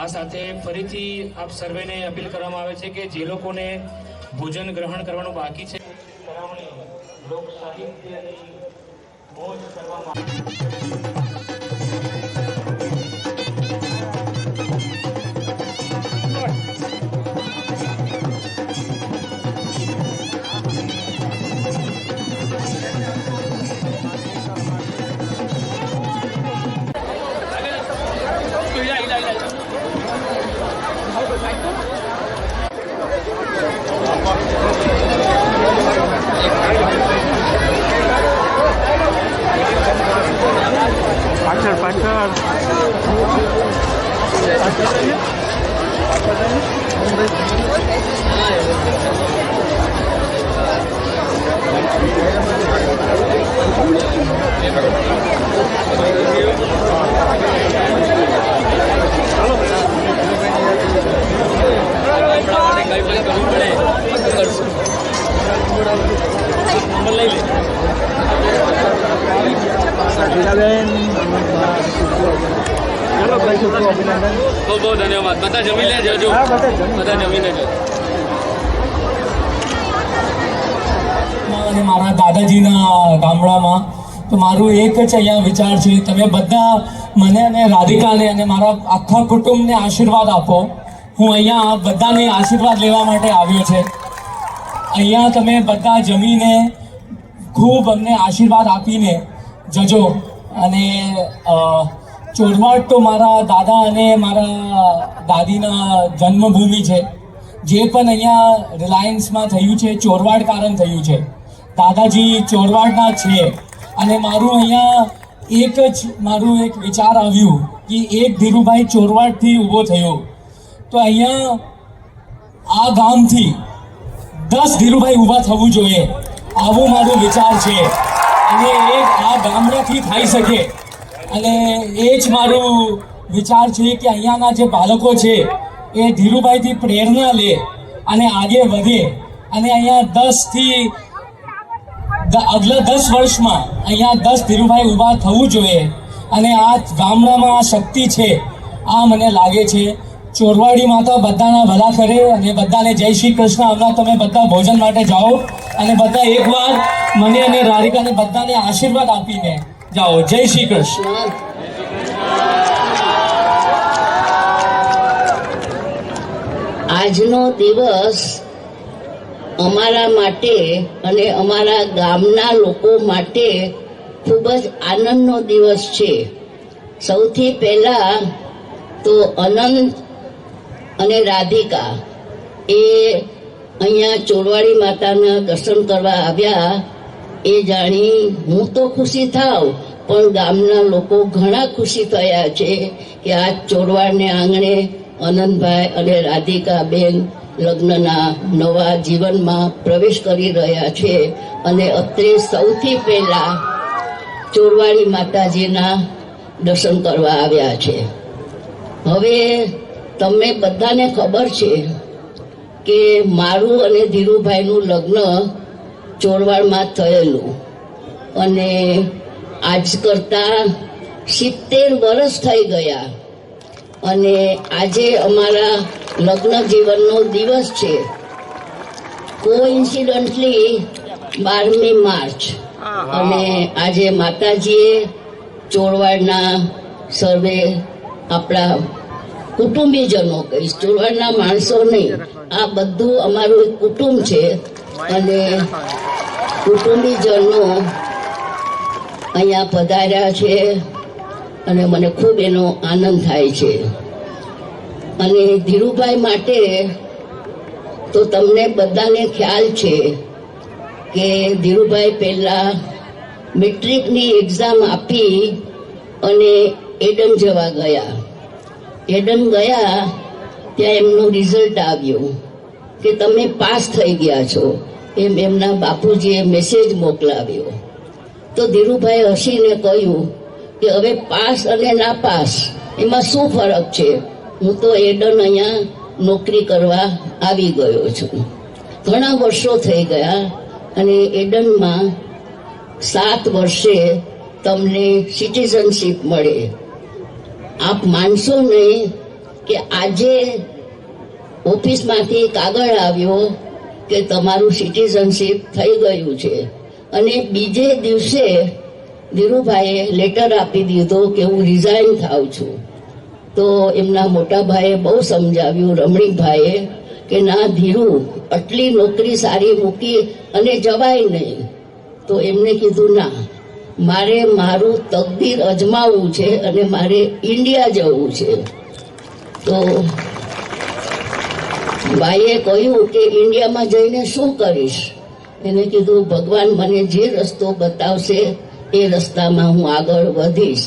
આ સાથે ફરીથી આપ સર્વેને અપીલ કરવામાં આવે છે કે જે લોકોને ભોજન ગ્રહણ કરવાનું બાકી છે લોક સાહિત્યની મોજ કરવામાં બહુ બહુ ધન્યવાદ. બધા જમી લેજો, બધા જમી લેજો. અને મારા દાદાજીના ગામડામાં તો મારું એક જ અહીંયા વિચાર છે, તમે બધા મને અને રાધિકાને અને મારા આખા કુટુંબને આશીર્વાદ આપો. હું અહીંયા બધાને આશીર્વાદ લેવા માટે આવ્યો છે. અહીંયા તમે બધા જમીને ખૂબ અમને આશીર્વાદ આપીને જજો. અને ચોરવાડ તો મારા દાદા અને મારા દાદીના જન્મભૂમિ છે. જે પણ અહીંયા રિલાયન્સમાં થયું છે ચોરવાડ કારણ થયું છે. દાદાજી ચોરવાડના છે અને મારું અહીંયા મારું એક વિચાર આવ્યું કે એક ધીરુભાઈ ચોરવાડથી ઊભો થયો તો અહીંયા આ ગામથી 10 ધીરુભાઈ ઊભા થવું જોઈએ, આવું મારું વિચાર છે. અને એક આ ગામડાથી થઈ શકે અને એ જ મારું વિચાર છે કે અહીંયાના જે બાળકો છે એ ધીરુભાઈથી પ્રેરણા લે અને આગે વધે. અને અહીંયા આગલા 10 વર્ષમાં અહીંયા 10 ધીરુભાઈ ઊભા થવું જોઈએ. અને આ ગામડામાં આ શક્તિ છે, આ મને લાગે છે. ચોરવાડી માતા બધાના ભલા કરે અને બધાને જય શ્રી કૃષ્ણ. હમણાં તમે બધા ભોજન માટે જાઓ અને બધા એકવાર મને અને રાધિકાને બધાને આશીર્વાદ આપીને જાઓ. જય શ્રી કૃષ્ણ. આજનો દિવસ અમારા માટે અને અમારા ગામના લોકો માટે ખૂબ જ આનંદનો દિવસ છે. સૌથી પહેલા તો અનંત અને રાધિકા એ અહીંયા ચોરવાડી માતાના દર્શન કરવા આવ્યા એ જાણી હું તો ખુશી થાવ, પણ ગામના લોકો ઘણા ખુશી થયા છે કે આ ચોરવાડને આંગણે અનંતભાઈ અને રાધિકા બેન લગ્નના નવા જીવનમાં પ્રવેશ કરી રહ્યા છે. અને અત્રે સૌથી પહેલા ચોરવાડી માતાજીના દર્શન કરવા આવ્યા છે. હવે તમને બધાને ખબર છે કે મારું અને ધીરુભાઈનું લગ્ન ચોરવાડમાં થયેલું અને આજ કરતાં 70 વર્ષ થઈ ગયા. અને આજે અમારા લગ્ન જીવનનો દિવસ છે. કોઇન્સિડન્ટલી 12મી માર્ચ. અને આજે માતાજીએ ચોરવાડના સર્વે આપણા કુટુંબીજનો કહીશ, ચોરવાડના માણસો નહીં, આ બધું અમારું એક કુટુંબ છે. અને કુટુંબીજનો અહીંયા પધાર્યા છે અને મને ખૂબ એનો આનંદ થાય છે. અને ધીરુભાઈ માટે તો તમને બધાને ખ્યાલ છે કે ધીરુભાઈ પહેલા મેટ્રિકની એક્ઝામ આપી અને એડન જવા ગયા. એડન ગયા ત્યાં એમનું રિઝલ્ટ આવ્યું કે તમે પાસ થઈ ગયા છો, એમ એમના બાપુજીએ મેસેજ મોકલાવ્યો. તો ધીરુભાઈ હસીને કહ્યું કે હવે પાસ અને ના પાસ એમાં શું ફરક છે, હું તો એડન અહીંયા નોકરી કરવા આવી ગયો છું. ઘણા વર્ષો થઈ ગયા અને એડનમાં 7 વર્ષે તમને સિટીઝનશીપ મળે. આપ માનશો નહીં, કે આજે ઓફિસમાંથી કાગળ આવ્યો કે તમારું સિટીઝનશીપ થઈ ગયું છે, અને બીજે દિવસે ધીરુભાઈએ લેટર આપી દીધો કે હું રિઝાઇન થાઉં છું. તો એમના મોટા ભાઈએ બહુ સમજાવ્યું, રમણીકભાઈએ, કે ના ધીરુ, આટલી નોકરી સારી મૂકી અને જવાય નહીં. તો એમને કીધું ના, મારે મારું તકદીર અજમાવવું છે અને મારે ઇન્ડિયા જવું છે. તો ભાઈએ કહ્યું કે ઇન્ડિયામાં જઈને શું કરીશ? એને કીધું ભગવાન મને જે રસ્તો બતાવશે એ રસ્તામાં હું આગળ વધીશ,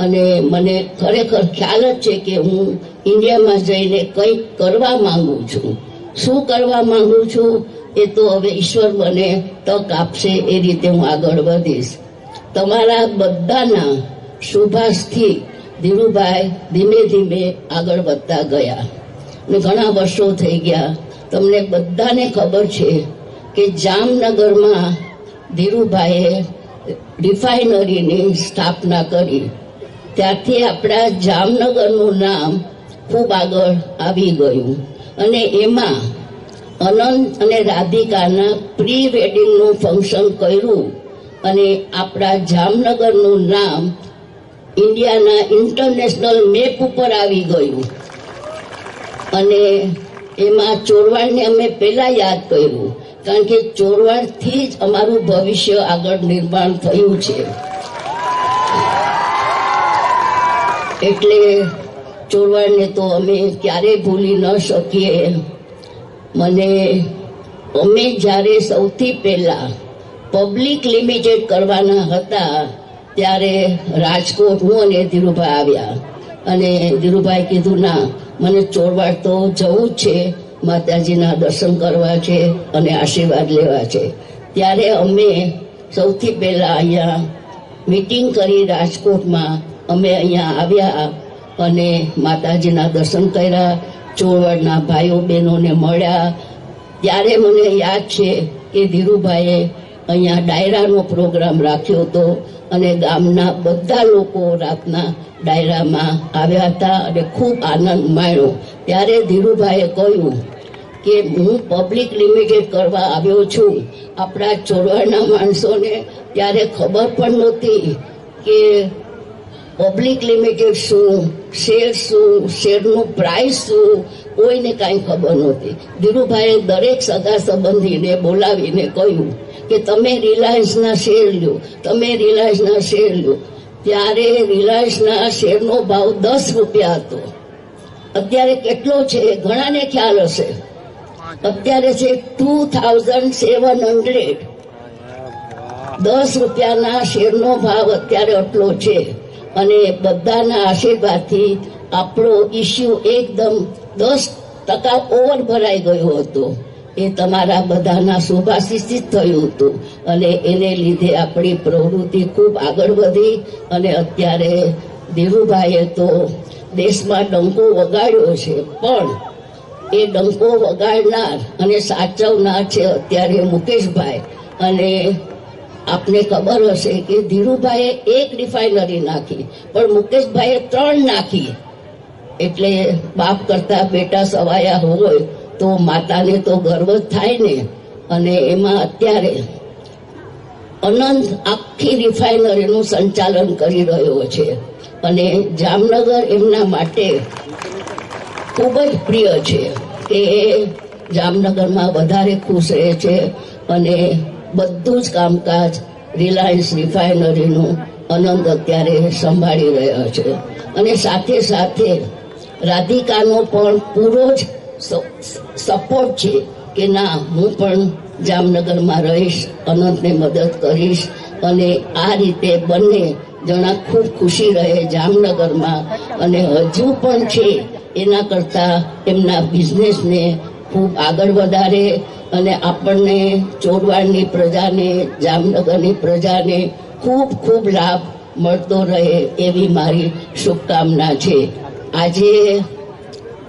અને મને ખરેખર ખ્યાલ જ છે કે હું ઇન્ડિયામાં જઈને કંઈક કરવા માંગુ છું. શું કરવા માંગુ છું એ તો હવે ઈશ્વર મને તક આપશે, એ રીતે હું આગળ વધીશ. તમારા બધાના શુભાશથી ધીરુભાઈ ધીમે ધીમે આગળ વધતા ગયા, ને ઘણા વર્ષો થઈ ગયા. તમને બધાને ખબર છે કે જામનગરમાં ધીરુભાઈએ રિફાઇનરીની સ્થાપના કરી. ત્યારથી આપણા જામનગરનું નામ ખૂબ આગળ આવી ગયું, અને એમાં અનંત અને રાધિકાના પ્રી વેડિંગનું ફંક્શન કર્યું, અને આપણા જામનગરનું નામ ઇન્ડિયાના ઇન્ટરનેશનલ મેપ ઉપર આવી ગયું. અને એમાં ચોરવાડને અમે પહેલા યાદ કર્યું, કારણ કે ચોરવાડથી જ અમારું ભવિષ્ય આગળ નિર્માણ થયું છે. એટલે ચોરવાડને તો અમે ક્યારેય ભૂલી ન શકીએ. અમે જ્યારે સૌથી પહેલા પબ્લિક લિમિટેડ કરવાના હતા ત્યારે રાજકોટ હું અને ધીરુભાઈ આવ્યા, અને ધીરુભાઈ કીધું ના, મને ચોરવાડ તો જવું જ છે, માતાજીના દર્શન કરવા છે અને આશીર્વાદ લેવા છે. ત્યારે અમે સૌથી પહેલા અહીંયા મીટિંગ કરી રાજકોટમાં. અમે અહીંયા આવ્યા અને માતાજીના દર્શન કર્યા, ચોરવાડના ભાઈઓ બહેનોને મળ્યા. ત્યારે મને યાદ છે કે ધીરુભાઈએ અહીંયા ડાયરાનો પ્રોગ્રામ રાખ્યો હતો, અને ગામના બધા લોકો રાતના ડાયરામાં આવ્યા હતા અને ખૂબ આનંદ માણ્યો. ત્યારે ધીરુભાઈએ કહ્યું કે હું પબ્લિક લિમિટેડ કરવા આવ્યો છું. આપણા ચોરવાડના માણસોને ત્યારે ખબર પણ નહોતી કે પબ્લિક લિમિટેડ શું, શેરનું પ્રાઇસ શું, કોઈને કાંઈ ખબર નહોતી. ધીરુભાઈએ દરેક સગા સંબંધીને બોલાવીને કહ્યું કે તમે રિલાયન્સના શેર લ્યો, તમે રિલાયન્સના શેર લ્યો. ત્યારે રિલાયન્સના શેરનો ભાવ 10 રૂપિયા હતો. અત્યારે કેટલો છે ઘણાને ખ્યાલ હશે, અત્યારે છે 2700. 10 રૂપિયાના શેરનો ભાવ અત્યારે આટલો છે, અને બધાના આશીર્વાદથી આપણો ઇસ્યુ એકદમ 10% ઓવર ભરાઈ ગયો હતો. એ તમારા બધાના શુભાશીષથી જ થયું હતું, અને એને લીધે આપણી પ્રવૃત્તિ ખૂબ આગળ વધી. અને અત્યારે ધીરુભાઈએ તો દેશમાં ડંકો વગાડ્યો છે, પણ એ ડંકો વગાડનાર અને સાચવનાર છે અત્યારે મુકેશભાઈ. અને આપને ખબર હશે કે ધીરુભાઈએ 1 રિફાઇનરી નાખી, પણ મુકેશભાઈએ 3 નાખી. એટલે બાપ કરતા બેટા સવાયા હોય તો માતાને તો ગર્વ જ થાય ને. અને એમાં અત્યારે અનંત આખી રિફાઇનરીનું સંચાલન કરી રહ્યો છે, અને જામનગર એમના માટે ખૂબ જ પ્રિય છે કે એ જામનગરમાં વધારે ખુશ રહે છે, અને બધું જ કામકાજ રિલાયન્સ રિફાઇનરીનું અનંત અત્યારે સંભાળી રહ્યા છે. અને સાથે સાથે રાધિકાનો પણ પૂરો જ સપોર્ટ છે કે ના, હું પણ જામનગરમાં રહીશ, અનંતને મદદ કરીશ, અને આ રીતે બંને જણા ખૂબ ખુશી રહે જામનગરમાં. અને હજુ પણ છે એના કરતાં એમના બિઝનેસને ખૂબ આગળ વધારે, અને આપણને ચોરવાડની પ્રજાને, જામનગરની પ્રજાને ખૂબ ખૂબ લાભ મળતો રહે એવી મારી શુભકામના છે. આજે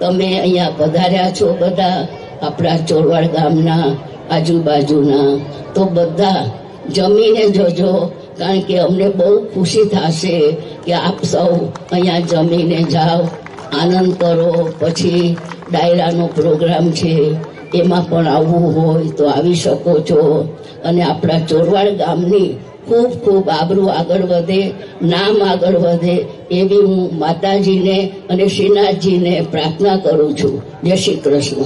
તમે અહીંયા પધાર્યા છો બધા આપણા ચોરવાડ ગામના આજુબાજુના, તો બધા જમીને જજો, કારણ કે અમને બહુ ખુશી થશે કે આપ સૌ અહીંયા જમીને જાઓ. આનંદ કરો. પછી ડાયરાનો પ્રોગ્રામ છે, એમાં પણ આવવું હોય તો આવી શકો છો. અને આપણા ચોરવાડ ગામની ખૂબ ખૂબ આબરૂ આગળ વધે, નામ આગળ વધે એવી હું માતાજીને અને શ્રીનાથજીને પ્રાર્થના કરું છું. જય શ્રી કૃષ્ણ.